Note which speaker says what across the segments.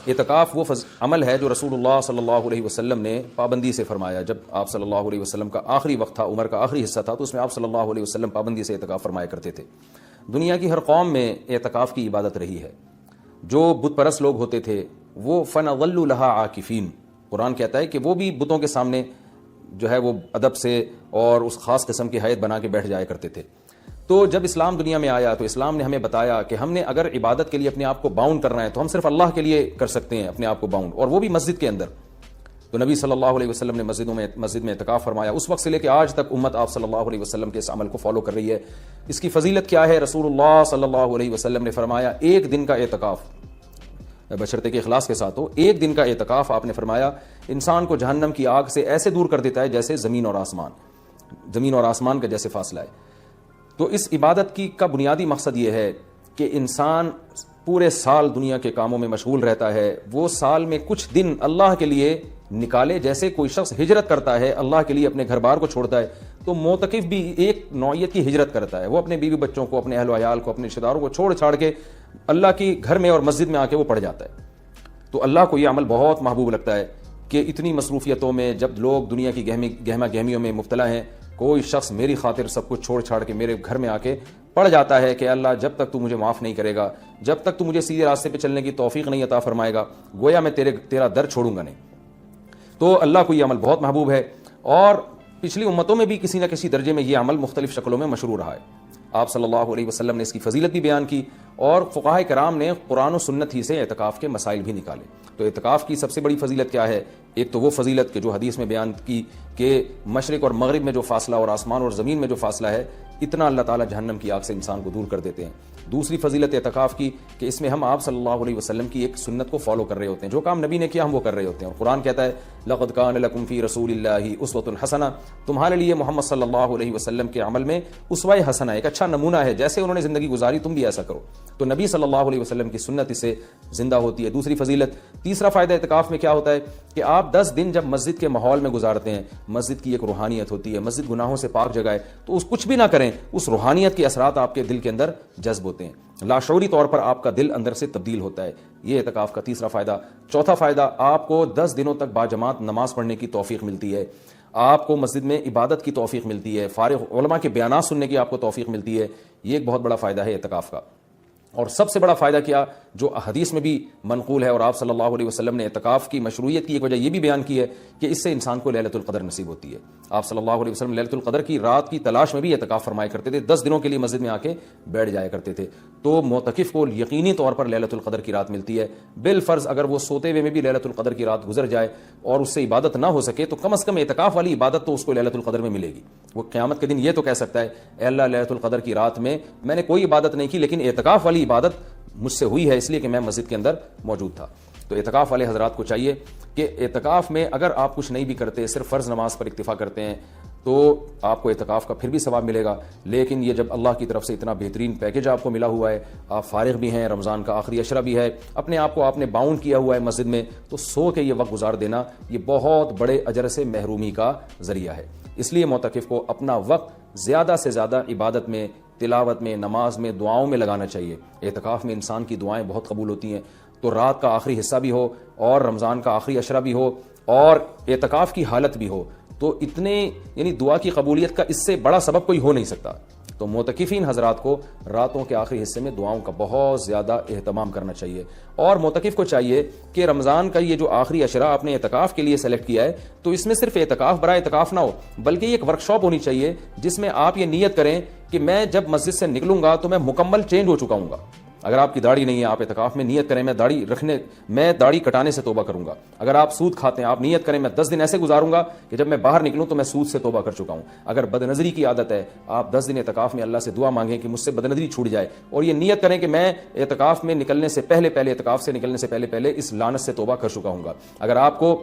Speaker 1: اعتکاف وہ عمل ہے جو رسول اللہ صلی اللہ علیہ وسلم نے پابندی سے فرمایا. جب آپ صلی اللہ علیہ وسلم کا آخری وقت تھا, عمر کا آخری حصہ تھا, تو اس میں آپ صلی اللہ علیہ وسلم پابندی سے اعتکاف فرمایا کرتے تھے. دنیا کی ہر قوم میں اعتکاف کی عبادت رہی ہے. جو بت پرست لوگ ہوتے تھے وہ فَنَظَلُّ لَهَا عَاكِفِينَ, قرآن کہتا ہے کہ وہ بھی بتوں کے سامنے جو ہے وہ ادب سے اور اس خاص قسم کی حیت بنا کے بیٹھ جایا کرتے تھے. تو جب اسلام دنیا میں آیا تو اسلام نے ہمیں بتایا کہ ہم نے اگر عبادت کے لیے اپنے آپ کو باؤنڈ کرنا ہے تو ہم صرف اللہ کے لیے کر سکتے ہیں اپنے آپ کو باؤنڈ, اور وہ بھی مسجد کے اندر. تو نبی صلی اللہ علیہ وسلم نے مسجد میں اعتکاف فرمایا. اس وقت سے لے کے آج تک امت آپ صلی اللہ علیہ وسلم کے اس عمل کو فالو کر رہی ہے. اس کی فضیلت کیا ہے؟ رسول اللہ صلی اللہ علیہ وسلم نے فرمایا ایک دن کا اعتکاف, بشرطے کے اخلاص کے ساتھ ہو, ایک دن کا اعتکاف آپ نے فرمایا انسان کو جہنم کی آگ سے ایسے دور کر دیتا ہے جیسے زمین اور آسمان کا جیسے فاصلہ ہے. تو اس عبادت کا بنیادی مقصد یہ ہے کہ انسان پورے سال دنیا کے کاموں میں مشغول رہتا ہے, وہ سال میں کچھ دن اللہ کے لیے نکالے. جیسے کوئی شخص ہجرت کرتا ہے اللہ کے لیے, اپنے گھر بار کو چھوڑتا ہے, تو معتکف بھی ایک نوعیت کی ہجرت کرتا ہے. وہ اپنے بیوی بچوں کو, اپنے اہل و عیال کو, اپنے رشتہ داروں کو چھوڑ چھاڑ کے اللہ کی گھر میں اور مسجد میں آ کے وہ پڑ جاتا ہے. تو اللہ کو یہ عمل بہت محبوب لگتا ہے کہ اتنی مصروفیتوں میں جب لوگ دنیا کی گہما گہمیوں میں مبتلا ہیں, کوئی شخص میری خاطر سب کچھ چھوڑ چھاڑ کے میرے گھر میں آ کے پڑ جاتا ہے کہ اللہ جب تک تو مجھے معاف نہیں کرے گا, جب تک تو مجھے سیدھے راستے پہ چلنے کی توفیق نہیں عطا فرمائے گا, گویا میں تیرا در چھوڑوں گا نہیں. تو اللہ کو یہ عمل بہت محبوب ہے, اور پچھلی امتوں میں بھی کسی نہ کسی درجے میں یہ عمل مختلف شکلوں میں مشروع رہا ہے. آپ صلی اللہ علیہ وسلم نے اس کی فضیلت بھی بیان کی, اور فقہاء کرام نے قرآن و سنت ہی سے اعتکاف کے مسائل بھی نکالے. تو اعتکاف کی سب سے بڑی فضیلت کیا ہے؟ ایک تو وہ فضیلت کہ جو حدیث میں بیان کی کہ مشرق اور مغرب میں جو فاصلہ اور آسمان اور زمین میں جو فاصلہ ہے, اتنا اللہ تعالیٰ جہنم کی آگ سے انسان کو دور کر دیتے ہیں. دوسری فضیلت اعتکاف کی کہ اس میں ہم آپ صلی اللہ علیہ وسلم کی ایک سنت کو فالو کر رہے ہوتے ہیں. جو کام نبی نے کیا ہم وہ کر رہے ہوتے ہیں, اور قرآن کہتا ہے لقد کان لکم فی رسول اللہ اسوۃ حسنہ, تمہارے لیے محمد صلی اللہ علیہ وسلم کے عمل میں اسوہ حسنہ, ایک اچھا نمونہ ہے, جیسے انہوں نے زندگی گزاری تم بھی ایسا کرو. تو نبی صلی اللہ علیہ وسلم کی سنت اس سے زندہ ہوتی ہے. دوسری فضیلت. تیسرا فائدہ اعتکاف میں کیا ہوتا ہے کہ آپ 10 دن جب مسجد کے ماحول میں گزارتے ہیں, مسجد کی ایک روحانیت ہوتی ہے, مسجد گناہوں سے پاک جگہ ہے, تو اس کچھ بھی نہ کریں, اس روحانیت کے اثرات آپ کے دل کے اندر جذب ہوتے ہیں, لاشعوری طور پر آپ کا دل اندر سے تبدیل ہوتا ہے. یہ اعتکاف کا تیسرا فائدہ. چوتھا فائدہ, آپ کو 10 دنوں تک باجماعت نماز پڑھنے کی توفیق ملتی ہے, آپ کو مسجد میں عبادت کی توفیق ملتی ہے, فارغ علماء کے بیانات سننے کی آپ کو توفیق ملتی ہے. یہ ایک بہت بڑا فائدہ ہے اعتکاف کا. اور سب سے بڑا فائدہ کیا جو حدیث میں بھی منقول ہے, اور آپ صلی اللہ علیہ وسلم نے اعتکاف کی مشروعیت کی ایک وجہ یہ بھی بیان کی ہے کہ اس سے انسان کو لیلۃ القدر نصیب ہوتی ہے. آپ صلی اللہ علیہ وسلم لیلۃ القدر کی رات کی تلاش میں بھی اعتکاف فرمایا کرتے تھے, 10 دنوں کے لیے مسجد میں آ کے بیٹھ جایا کرتے تھے. تو معتکف کو یقینی طور پر لیلۃ القدر کی رات ملتی ہے. بالفرض اگر وہ سوتے ہوئے میں بھی لیلۃ القدر کی رات گزر جائے اور اس سے عبادت نہ ہو سکے, تو کم از کم اعتکاف والی عبادت تو اس کو لیلۃ القدر میں ملے گی. وہ قیامت کے دن یہ تو کہہ سکتا ہے اے اللہ لیلۃ القدر کی رات میں میں نے کوئی عبادت نہیں کی, لیکن اعتکاف والی عبادت مجھ سے ہوئی ہے, اس لیے کہ میں مسجد کے اندر موجود تھا. تو اعتکاف والے حضرات کو چاہیے کہ اعتکاف میں اگر آپ کچھ نہیں بھی کرتے, صرف فرض نماز پر اکتفا کرتے ہیں, تو آپ کو اعتکاف کا پھر بھی ثواب ملے گا. لیکن یہ جب اللہ کی طرف سے اتنا بہترین پیکیج آپ کو ملا ہوا ہے, آپ فارغ بھی ہیں, رمضان کا آخری عشرہ بھی ہے, اپنے آپ کو آپ نے باؤنڈ کیا ہوا ہے مسجد میں, تو سو کے یہ وقت گزار دینا یہ بہت بڑے اجر سے محرومی کا ذریعہ ہے. اس لیے معتکف کو اپنا وقت زیادہ سے زیادہ عبادت میں, تلاوت میں, نماز میں, دعاؤں میں لگانا چاہیے. اعتکاف میں انسان کی دعائیں بہت قبول ہوتی ہیں. تو رات کا آخری حصہ بھی ہو اور رمضان کا آخری عشرہ بھی ہو اور اعتکاف کی حالت بھی ہو, تو اتنے یعنی دعا کی قبولیت کا اس سے بڑا سبب کوئی ہو نہیں سکتا. تو معتکفین حضرات کو راتوں کے آخری حصے میں دعاؤں کا بہت زیادہ اہتمام کرنا چاہیے. اور معتکف کو چاہیے کہ رمضان کا یہ جو آخری عشرہ آپ نے اعتکاف کے لیے سلیکٹ کیا ہے, تو اس میں صرف اعتکاف برائے اعتکاف نہ ہو, بلکہ یہ ایک ورکشاپ ہونی چاہیے جس میں آپ یہ نیت کریں کہ میں جب مسجد سے نکلوں گا تو میں مکمل چینج ہو چکا ہوں گا. اگر آپ کی داڑھی نہیں ہے, آپ اعتکاف میں نیت کریں میں داڑھی کٹانے سے توبہ کروں گا. اگر آپ سود کھاتے ہیں, آپ نیت کریں میں 10 دن ایسے گزاروں گا کہ جب میں باہر نکلوں تو میں سود سے توبہ کر چکا ہوں. اگر بد نظری کی عادت ہے, آپ 10 دن اعتکاف میں اللہ سے دعا مانگیں کہ مجھ سے بد نظری چھوٹ جائے, اور یہ نیت کریں کہ میں اعتکاف میں نکلنے سے پہلے اعتکاف سے نکلنے سے پہلے اس لعنت سے توبہ کر چکا ہوں گا. اگر آپ کو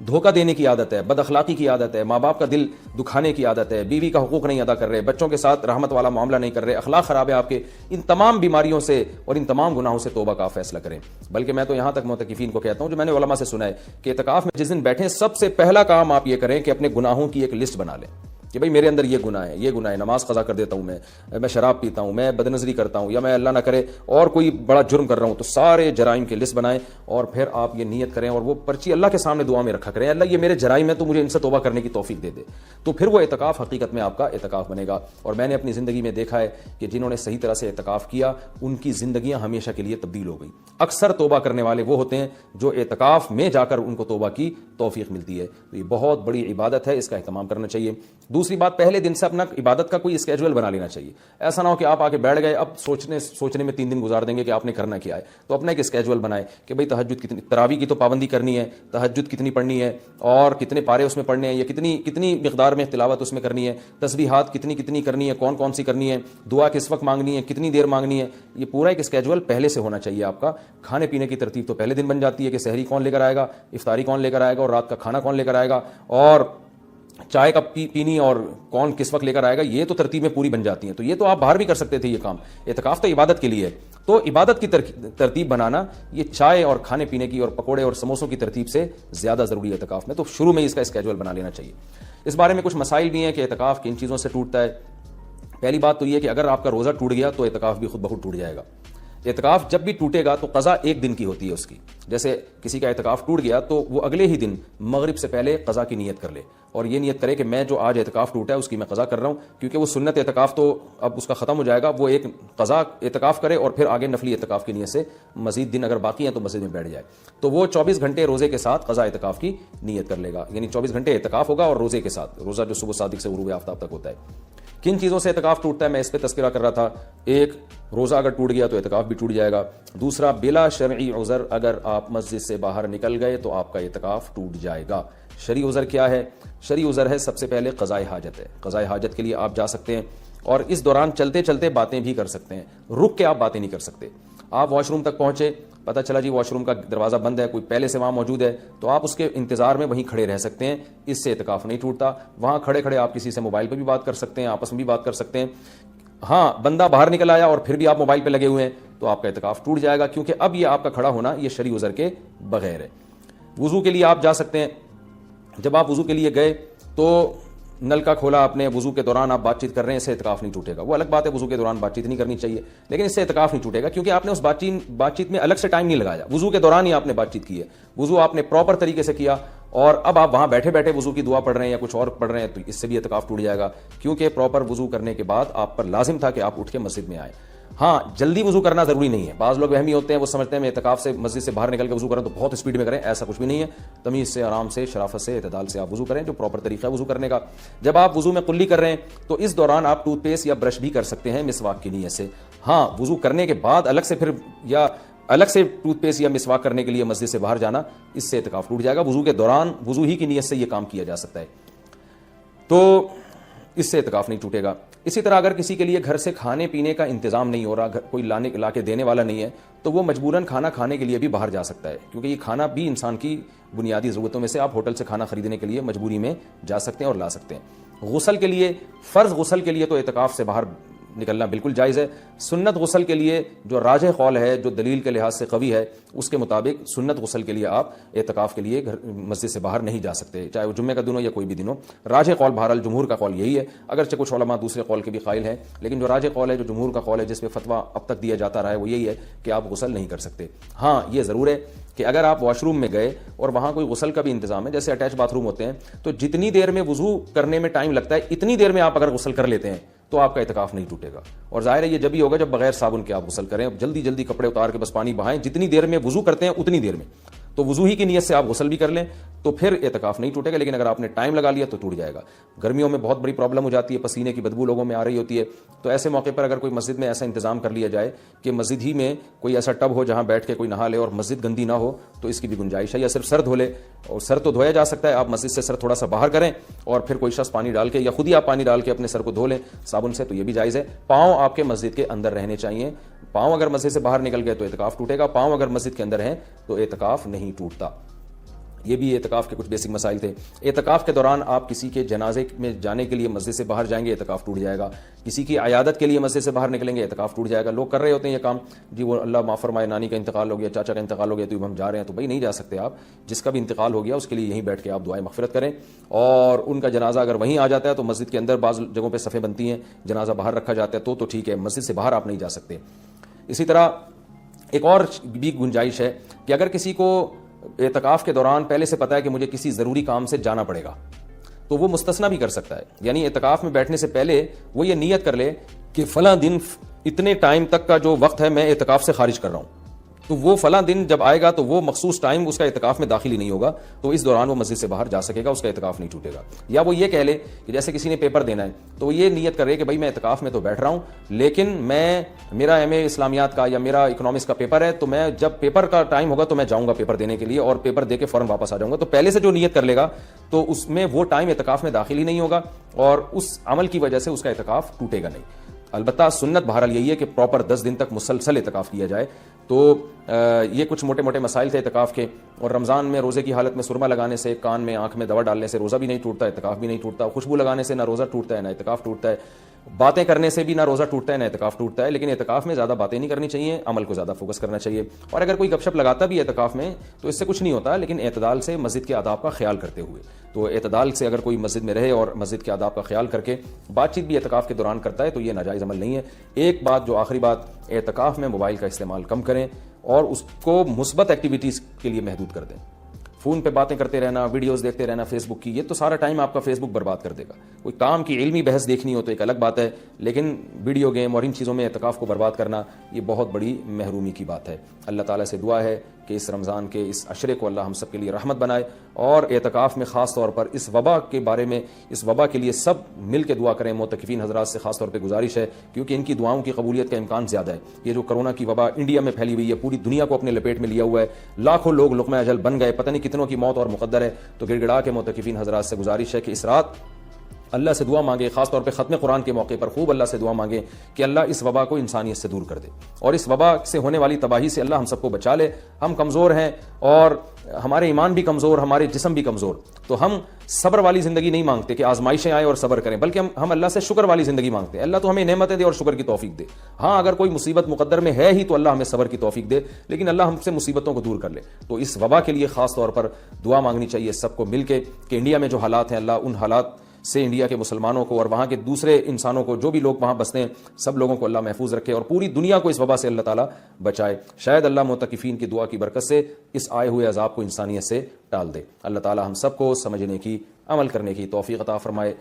Speaker 1: دھوکہ دینے کی عادت ہے, بد اخلاقی کی عادت ہے, ماں باپ کا دل دکھانے کی عادت ہے, بیوی کا حقوق نہیں ادا کر رہے, بچوں کے ساتھ رحمت والا معاملہ نہیں کر رہے, اخلاق خراب ہے آپ کے, ان تمام بیماریوں سے اور ان تمام گناہوں سے توبہ کا فیصلہ کریں. بلکہ میں تو یہاں تک معتکفین کو کہتا ہوں, جو میں نے علماء سے سنا ہے, کہ اعتکاف میں جس دن بیٹھیں سب سے پہلا کام آپ یہ کریں کہ اپنے گناہوں کی ایک لسٹ بنا لیں کہ بھئی میرے اندر یہ گناہ ہے، یہ گناہ ہے، نماز قضا کر دیتا ہوں، میں شراب پیتا ہوں، میں بدنظری کرتا ہوں، یا میں اللہ نہ کرے اور کوئی بڑا جرم کر رہا ہوں، تو سارے جرائم کی لسٹ بنائیں اور پھر آپ یہ نیت کریں اور وہ پرچی اللہ کے سامنے دعا میں رکھا کریں، اللہ یہ میرے جرائم ہے تو مجھے ان سے توبہ کرنے کی توفیق دے دے، تو پھر وہ اعتکاف حقیقت میں آپ کا اعتکاف بنے گا۔ اور میں نے اپنی زندگی میں دیکھا ہے کہ جنہوں نے صحیح طرح سے اعتکاف کیا ان کی زندگیاں ہمیشہ کے لیے تبدیل ہو گئی۔ اکثر توبہ کرنے والے وہ ہوتے ہیں جو اعتکاف میں جا کر ان کو توبہ کی توفیق ملتی ہے، تو یہ بہت بڑی عبادت ہے، اس کا اہتمام کرنا چاہیے۔ دوسری بات، پہلے دن سے اپنا عبادت کا کوئی اسکیجول بنا لینا چاہیے، ایسا نہ ہو کہ آپ آ کے بیٹھ گئے اب سوچنے میں 3 دن گزار دیں گے کہ آپ نے کرنا کیا ہے، تو اپنا ایک اسکیجول بنائے کہ بھئی تہجد کتنی، تراویح کی تو پابندی کرنی ہے، تہجد کتنی پڑھنی ہے اور کتنے پارے اس میں پڑھنے ہیں، یا کتنی مقدار میں تلاوت اس میں کرنی ہے، تسبیحات کتنی کرنی ہے، کون سی کرنی ہے، دعا کس وقت مانگنی ہے، کتنی دیر مانگنی ہے، یہ پورا ایک اسکیجول پہلے سے ہونا چاہیے آپ کا۔ کھانے پینے کی ترتیب تو پہلے دن بن جاتی ہے کہ سحری کون لے کر آئے گا، افطاری کون لے کر آئے گا، اور رات کا کھانا کون لے کر آئے گا، اور چائے کب پینی اور کون کس وقت لے کر آئے گا، یہ تو ترتیبیں پوری بن جاتی ہیں۔ تو یہ تو آپ باہر بھی کر سکتے تھے یہ کام، اعتکاف تو عبادت کے لیے ہے، تو عبادت کی ترتیب بنانا یہ چائے اور کھانے پینے کی اور پکوڑے اور سموسوں کی ترتیب سے زیادہ ضروری ہے اعتکاف میں، تو شروع میں اس کا اسکیجول بنا لینا چاہیے۔ اس بارے میں کچھ مسائل بھی ہیں کہ اعتکاف کن چیزوں سے ٹوٹتا ہے۔ پہلی بات تو یہ کہ اگر آپ کا روزہ ٹوٹ گیا تو اعتکاف بھی خود بخود ٹوٹ جائے گا۔ اعتکاف جب بھی ٹوٹے گا تو قضا 1 دن کی ہوتی ہے اس کی، جیسے کسی کا اعتکاف ٹوٹ گیا تو وہ اگلے ہی دن مغرب سے پہلے قضا کی نیت کر لے اور یہ نیت کرے کہ میں جو آج اعتکاف ٹوٹا ہے اس کی میں قضا کر رہا ہوں، کیونکہ وہ سنت اعتکاف تو اب اس کا ختم ہو جائے گا، وہ ایک قضا اعتکاف کرے اور پھر آگے نفلی اعتکاف کی نیت سے مزید دن اگر باقی ہیں تو مسجد میں بیٹھ جائے، تو وہ 24 گھنٹے روزے کے ساتھ قضا اعتکاف کی نیت کر لے گا، یعنی 24 گھنٹے اعتکاف ہوگا اور روزے کے ساتھ، روزہ جو صبح صادق سے غروب آفتاب تک ہوتا ہے۔ کن چیزوں سے اعتکاف ٹوٹتا ہے میں اس پہ تذکرہ کر رہا تھا۔ ایک، روزہ اگر ٹوٹ گیا تو اعتکاف بھی ٹوٹ جائے گا۔ دوسرا، بلا شرعی عذر اگر آپ مسجد سے باہر نکل گئے تو آپ کا اعتکاف ٹوٹ جائے گا۔ شرعی عذر کیا ہے؟ شرعی عذر ہے سب سے پہلے قضاء حاجت ہے، قضاء حاجت کے لیے آپ جا سکتے ہیں اور اس دوران چلتے چلتے باتیں بھی کر سکتے ہیں، رک کے آپ باتیں نہیں کر سکتے۔ آپ واش روم تک پہنچے، پتہ چلا جی واش روم کا دروازہ بند ہے، کوئی پہلے سے وہاں موجود ہے، تو آپ اس کے انتظار میں وہیں کھڑے رہ سکتے ہیں، اس سے اعتکاف نہیں ٹوٹتا۔ وہاں کھڑے کھڑے آپ کسی سے موبائل پہ بھی بات کر سکتے ہیں، آپس میں بھی بات کر سکتے ہیں۔ ہاں، بندہ باہر نکل آیا اور پھر بھی آپ موبائل پہ لگے ہوئے ہیں تو آپ کا اعتکاف ٹوٹ جائے گا، کیونکہ اب یہ آپ کا کھڑا ہونا یہ شرعی عذر کے بغیر ہے۔ وضو کے لیے آپ جا سکتے ہیں، جب آپ وضو کے لیے گئے تو نل کا کھولا آپ نے، وضو کے دوران آپ بات چیت کر رہے ہیں، اس سے اعتکاف نہیں ٹوٹے گا۔ وہ الگ بات ہے وضو کے دوران بات چیت نہیں کرنی چاہیے، لیکن اس سے اعتکاف نہیں ٹوٹے گا کیونکہ آپ نے اس بات چیت میں الگ سے ٹائم نہیں لگایا، وضو کے دوران ہی آپ نے بات چیت کی ہے، وضو آپ نے پراپر طریقے سے کیا اور اب آپ وہاں بیٹھے بیٹھے وضو کی دعا پڑھ رہے ہیں یا کچھ اور پڑھ رہے ہیں تو اس سے بھی اعتکاف ٹوٹ جائے گا، کیونکہ پراپر وضو کرنے کے بعد آپ پر لازم تھا کہ آپ اٹھ کے مسجد میں آئیں۔ ہاں، جلدی وضو کرنا ضروری نہیں ہے، بعض لوگ وہمی ہوتے ہیں، وہ سمجھتے ہیں میں اعتکاف سے مسجد سے باہر نکل کے وضو کریں تو بہت اسپیڈ میں کریں، ایسا کچھ بھی نہیں ہے، تمیز سے، آرام سے، شرافت سے، اعتدال سے آپ وضو کریں، جو پراپر طریقہ ہے وضو کرنے کا۔ جب آپ وضو میں قلی کر رہے ہیں تو اس دوران آپ ٹوتھ پیسٹ یا برش بھی کر سکتے ہیں مسواک کی نیت سے۔ ہاں، وضو کرنے کے بعد الگ سے پھر یا الگ سے ٹوتھ پیسٹ یا مسواک کرنے کے لیے مسجد سے باہر جانا، اس سے اعتکاف ٹوٹ جائے گا۔ وضو کے دوران وضو ہی کی نیت سے یہ کام کیا جا سکتا ہے، تو اس سے اعتکاف نہیں ٹوٹے گا۔ اسی طرح اگر کسی کے لیے گھر سے کھانے پینے کا انتظام نہیں ہو رہا، کوئی لا کے دینے والا نہیں ہے، تو وہ مجبوراً کھانا کھانے کے لیے بھی باہر جا سکتا ہے، کیونکہ یہ کھانا بھی انسان کی بنیادی ضرورتوں میں سے، آپ ہوٹل سے کھانا خریدنے کے لیے مجبوری میں جا سکتے ہیں اور لا سکتے ہیں۔ غسل کے لیے، فرض غسل کے لیے تو اعتکاف سے باہر نکلنا بالکل جائز ہے۔ سنت غسل کے لیے جو راجح قول ہے، جو دلیل کے لحاظ سے قوی ہے، اس کے مطابق سنت غسل کے لیے آپ اعتکاف کے لیے مسجد سے باہر نہیں جا سکتے، چاہے وہ جمعہ کا دن ہو یا کوئی بھی دن ہو۔ راجح قول بہرحال جمہور کا قول یہی ہے، اگرچہ کچھ علماء دوسرے قول کے بھی قائل ہیں، لیکن جو راجح قول ہے، جو جمہور کا قول ہے، جس پہ فتویٰ اب تک دیا جاتا رہا ہے، وہ یہی ہے کہ آپ غسل نہیں کر سکتے۔ ہاں، یہ ضرور ہے کہ اگر آپ واش روم میں گئے اور وہاں کوئی غسل کا بھی انتظام ہے، جیسے اٹیچ باتھ روم ہوتے ہیں، تو جتنی دیر میں وضو کرنے میں ٹائم لگتا ہے اتنی دیر میں آپ اگر غسل کر لیتے ہیں تو آپ کا اعتکاف نہیں ٹوٹے گا۔ اور ظاہر ہے یہ جب ہی ہوگا جب بغیر صابن کے آپ غسل کریں، جلدی جلدی کپڑے اتار کے بس پانی بہائیں، جتنی دیر میں وضو کرتے ہیں اتنی دیر میں، تو وضو ہی کی نیت سے آپ غسل بھی کر لیں تو پھر اعتکاف نہیں ٹوٹے گا، لیکن اگر آپ نے ٹائم لگا لیا تو ٹوٹ جائے گا۔ گرمیوں میں بہت بڑی پرابلم ہو جاتی ہے، پسینے کی بدبو لوگوں میں آ رہی ہوتی ہے، تو ایسے موقع پر اگر کوئی مسجد میں ایسا انتظام کر لیا جائے کہ مسجد ہی میں کوئی ایسا ٹب ہو جہاں بیٹھ کے کوئی نہا لے اور مسجد گندی نہ ہو، تو اس کی بھی گنجائش ہے، یا صرف سر دھو لے، اور سر تو دھویا جا سکتا ہے، آپ مسجد سے سر تھوڑا سا باہر کریں اور پھر کوئی شخص پانی ڈال کے یا خود ہی آپ پانی ڈال کے اپنے سر کو دھو لیں صابن سے، تو یہ بھی جائز ہے۔ پاؤں آپ کے مسجد کے اندر رہنے چاہیے، پاؤں اگر مسجد سے باہر نکل گئے تو اعتکاف ٹوٹے گا، پاؤں اگر مسجد کے اندر ہیں تو اعتکاف نہیں ٹوٹتا۔ یہ بھی اعتکاف کے کچھ بیسک مسائل تھے. اعتکاف کے دوران آپ کسی کے جنازے میں جانے کے لیے مسجد سے باہر جائیں گے، اعتکاف ٹوٹ جائے گا. کسی کی عیادت کے لیے مسجد سے باہر نکلیں گے، اعتکاف ٹوٹ جائے گا. لوگ کر رہے ہوتے ہیں یہ کام، جی وہ اللہ معاف فرمائے نانی کا انتقال ہو گیا، چاچا کا انتقال ہو گیا تو ہم جا رہے ہیں. تو بھائی نہیں جا سکتے آپ. جس کا بھی انتقال ہو گیا اس کے لیے یہیں بیٹھ کے آپ دعائیں مغفرت کریں. اور ان کا جنازہ اگر وہیں آ جاتا ہے تو مسجد کے اندر بعض جگہوں پہ صفیں بنتی ہیں، جنازہ باہر رکھا جاتا ہے تو ٹھیک ہے، مسجد سے باہر آپ نہیں جا سکتے. اسی طرح ایک اور بھی گنجائش ہے کہ اگر کسی کو اعتکاف کے دوران پہلے سے پتہ ہے کہ مجھے کسی ضروری کام سے جانا پڑے گا تو وہ مستثنی بھی کر سکتا ہے. یعنی اعتکاف میں بیٹھنے سے پہلے وہ یہ نیت کر لے کہ فلاں دن اتنے ٹائم تک کا جو وقت ہے میں اعتکاف سے خارج کر رہا ہوں، تو وہ فلاں دن جب آئے گا تو وہ مخصوص ٹائم اس کا اعتکاف میں داخل ہی نہیں ہوگا، تو اس دوران وہ مسجد سے باہر جا سکے گا، اس کا اعتکاف نہیں ٹوٹے گا. یا وہ یہ کہہ لے کہ جیسے کسی نے پیپر دینا ہے تو وہ یہ نیت کر رہے کہ بھائی میں اعتکاف میں تو بیٹھ رہا ہوں لیکن میرا ایم اے اسلامیات کا یا میرا اکنامکس کا پیپر ہے، تو میں جب پیپر کا ٹائم ہوگا تو میں جاؤں گا پیپر دینے کے لیے اور پیپر دے کے فوراً واپس آ جاؤں گا. تو پہلے سے جو نیت کر لے گا تو اس میں وہ ٹائم اعتکاف میں داخل ہی نہیں ہوگا اور اس عمل کی وجہ سے اس کا اعتکاف ٹوٹے گا نہیں. البتہ سنت بہرحال یہی ہے کہ پراپر 10 دن تک مسلسل اعتکاف کیا جائے. تو یہ کچھ موٹے موٹے مسائل تھے اعتکاف کے. اور رمضان میں روزے کی حالت میں سرما لگانے سے، کان میں آنکھ میں دوا ڈالنے سے روزہ بھی نہیں ٹوٹتا، اعتکاف بھی نہیں ٹوٹتا. خوشبو لگانے سے نہ روزہ ٹوٹتا ہے نہ اعتکاف ٹوٹتا ہے. باتیں کرنے سے بھی نہ روزہ ٹوٹتا ہے نہ اعتکاف ٹوٹتا ہے. لیکن اعتکاف میں زیادہ باتیں نہیں کرنی چاہیے، عمل کو زیادہ فوکس کرنا چاہیے. اور اگر کوئی گپ شپ لگاتا بھی ہے اعتکاف میں تو اس سے کچھ نہیں ہوتا، لیکن اعتدال سے مسجد کے آداب کا خیال کرتے ہوئے. تو اعتدال سے اگر کوئی مسجد میں رہے اور مسجد کے آداب کا خیال کر کے بات چیت بھی اعتکاف کے دوران کرتا ہے تو یہ ناجائز عمل نہیں ہے. ایک بات جو آخری بات، اعتکاف میں موبائل کا استعمال کم کریں اور اس کو مثبت ایکٹیویٹیز کے لیے محدود کر دیں. فون پہ باتیں کرتے رہنا، ویڈیوز دیکھتے رہنا فیس بک کی، یہ تو سارا ٹائم آپ کا فیس بک برباد کر دے گا. کوئی کام کی علمی بحث دیکھنی ہو تو ایک الگ بات ہے، لیکن ویڈیو گیم اور ان چیزوں میں اعتکاف کو برباد کرنا یہ بہت بڑی محرومی کی بات ہے. اللہ تعالیٰ سے دعا ہے کہ اس رمضان کے اس عشرے کو اللہ ہم سب کے لیے رحمت بنائے. اور اعتکاف میں خاص طور پر اس وبا کے بارے میں، اس وبا کے لیے سب مل کے دعا کریں. معتکفین حضرات سے خاص طور پہ گزارش ہے کیونکہ ان کی دعاؤں کی قبولیت کا امکان زیادہ ہے. یہ جو کرونا کی وبا انڈیا میں پھیلی ہوئی ہے، پوری دنیا کو اپنے لپیٹ میں لیا ہوا ہے، لاکھوں لوگ لقمہ اجل بن گئے، پتہ نہیں کتنوں کی موت اور مقدر ہے. تو گڑ گڑا کے معتکفین حضرات سے گزارش ہے کہ اس رات اللہ سے دعا مانگے، خاص طور پہ ختم قرآن کے موقع پر خوب اللہ سے دعا مانگے کہ اللہ اس وبا کو انسانیت سے دور کر دے اور اس وبا سے ہونے والی تباہی سے اللہ ہم سب کو بچا لے. ہم کمزور ہیں اور ہمارے ایمان بھی کمزور، ہمارے جسم بھی کمزور. تو ہم صبر والی زندگی نہیں مانگتے کہ آزمائشیں آئیں اور صبر کریں، بلکہ ہم اللہ سے شکر والی زندگی مانگتے ہیں. اللہ تو ہمیں نعمتیں دے اور شکر کی توفیق دے. ہاں اگر کوئی مصیبت مقدر میں ہے ہی تو اللہ ہمیں صبر کی توفیق دے، لیکن اللہ ہم سے مصیبتوں کو دور کر لے. تو اس وبا کے لیے خاص طور پر دعا مانگنی چاہیے سب کو مل کے کہ انڈیا میں جو حالات ہیں اللہ ان حالات سے انڈیا کے مسلمانوں کو اور وہاں کے دوسرے انسانوں کو، جو بھی لوگ وہاں بستے ہیں، سب لوگوں کو اللہ محفوظ رکھے اور پوری دنیا کو اس وبا سے اللہ تعالیٰ بچائے. شاید اللہ معتکفین کی دعا کی برکت سے اس آئے ہوئے عذاب کو انسانیت سے ٹال دے. اللہ تعالیٰ ہم سب کو سمجھنے کی، عمل کرنے کی توفیق عطا فرمائے.